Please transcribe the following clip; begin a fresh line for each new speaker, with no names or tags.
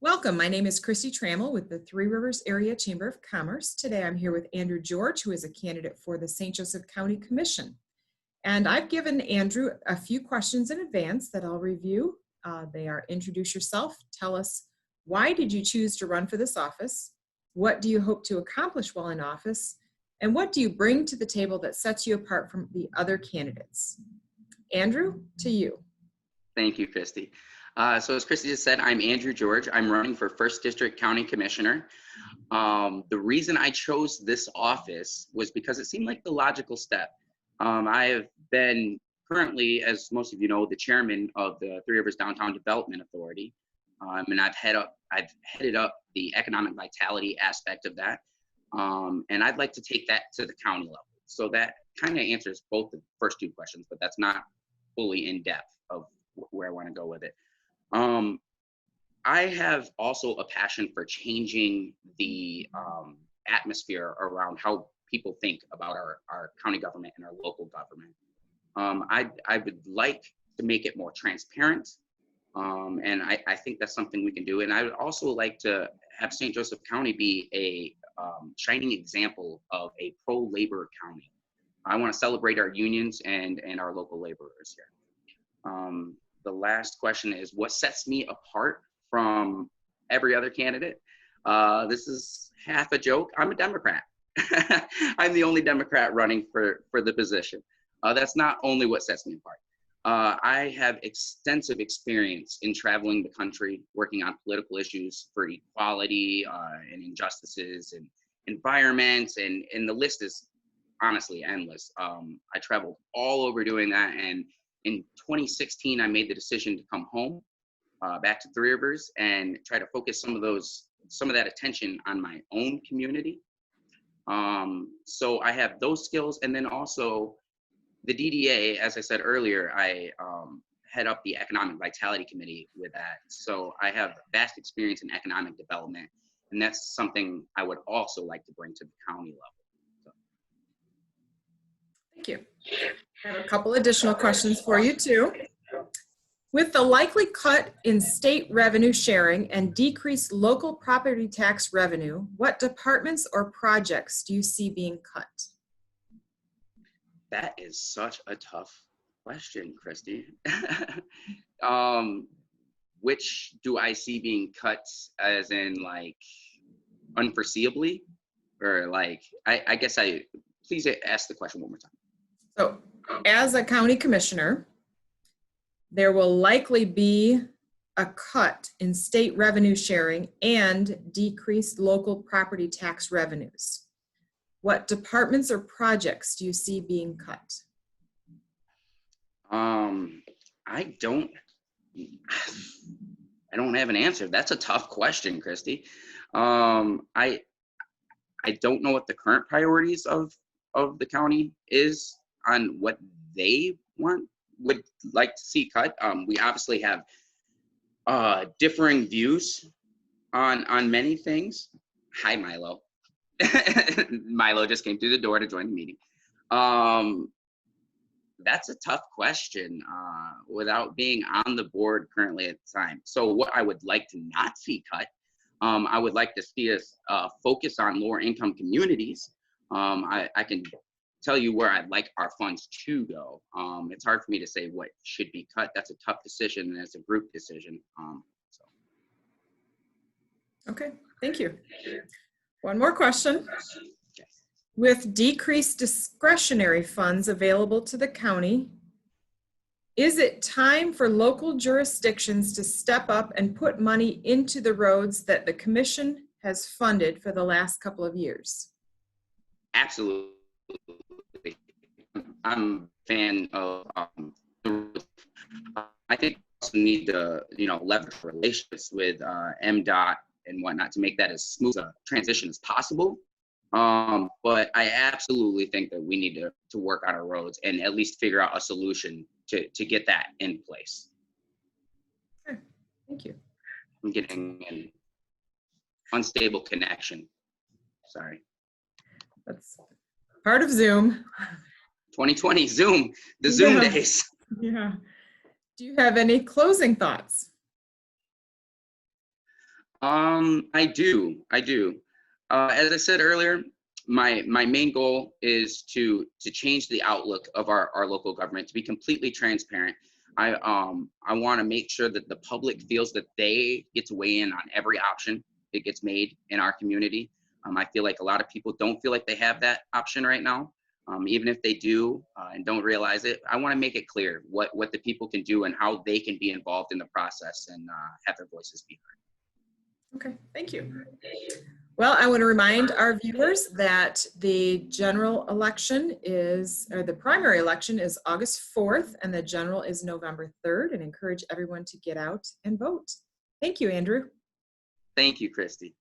Welcome. My name is Christy Trammell with the Three Rivers Area Chamber of Commerce. Today I'm here with Andrew George, who is a candidate for the St. Joseph County Commission. And I've given Andrew a few questions in advance that I'll review. They are: introduce yourself, tell us why did you choose to run for this office, what do you hope to accomplish while in office, and what do you bring to the table that sets you apart from the other candidates. Andrew, to you.
Thank you, Christy. So as Christy just said, I'm Andrew George. I'm running for 1st District County Commissioner. The reason I chose this office was because it seemed like the logical step. I have been currently, as most of you know, the chairman of the Three Rivers Downtown Development Authority. And I've headed up the economic vitality aspect of that. And I'd like to take that to the county level. So that kind of answers both the first two questions, but that's not fully in depth of where I want to go with it. I have also a passion for changing the atmosphere around how people think about our county government and our local government. I would like to make it more transparent, and I think that's something we can do. And I would also like to have St. Joseph County be a shining example of a pro-labor county. I want to celebrate our unions and our local laborers here. The last question is, what sets me apart from every other candidate? This is half a joke. I'm a Democrat. I'm the only Democrat running for the position. That's not only what sets me apart. I have extensive experience in traveling the country, working on political issues for equality and injustices and environments, and the list is honestly endless. I traveled all over doing that, and in 2016, I made the decision to come home, back to Three Rivers, and try to focus some of that attention on my own community. So I have those skills, and then also the DDA, as I said earlier, I head up the Economic Vitality Committee with that. So I have vast experience in economic development, and that's something I would also like to bring to the county level. So.
Thank you. I have a couple additional questions for you too. With the likely cut in state revenue sharing and decreased local property tax revenue, what departments or projects do you see being cut?
That is such a tough question, Christy. Which do I see being cut, as in like unforeseeably? Or like, I guess please ask the question one more time.
So as a county commissioner, there will likely be a cut in state revenue sharing and decreased local property tax revenues. What departments or projects do you see being cut?
I don't have an answer. That's a tough question, Christy. I don't know what the current priorities of the county is on what they would like to see cut. We obviously have differing views on many things. Hi, Milo. Milo just came through the door to join the meeting. That's a tough question without being on the board currently at the time. So what I would like to not see cut, I would like to see us focus on lower income communities. I can tell you where I'd like our funds to go. It's hard for me to say what should be cut. That's a tough decision, and it's a group decision.
Okay, thank you. One more question. With decreased discretionary funds available to the county, is it time for local jurisdictions to step up and put money into the roads that the commission has funded for the last couple of years?
Absolutely. I'm a fan of I think we also need to leverage relationships with MDOT and whatnot to make that as smooth a transition as possible. But I absolutely think that we need to work on our roads and at least figure out a solution to get that in place.
Okay, thank you.
I'm getting an unstable connection. Sorry.
That's part of Zoom.
2020 Zoom, the Zoom days.
Yeah. Do you have any closing thoughts?
I do. As I said earlier, my main goal is to change the outlook of our local government, to be completely transparent. I want to make sure that the public feels that they get to weigh in on every option that gets made in our community. I feel like a lot of people don't feel like they have that option right now. Even if they do and don't realize it, I want to make it clear what the people can do and how they can be involved in the process and have their voices be heard.
Okay, thank you. Well, I want to remind our viewers that the general election or the primary election is August 4th, and the general is November 3rd, and encourage everyone to get out and vote. Thank you, Andrew.
Thank you, Christy.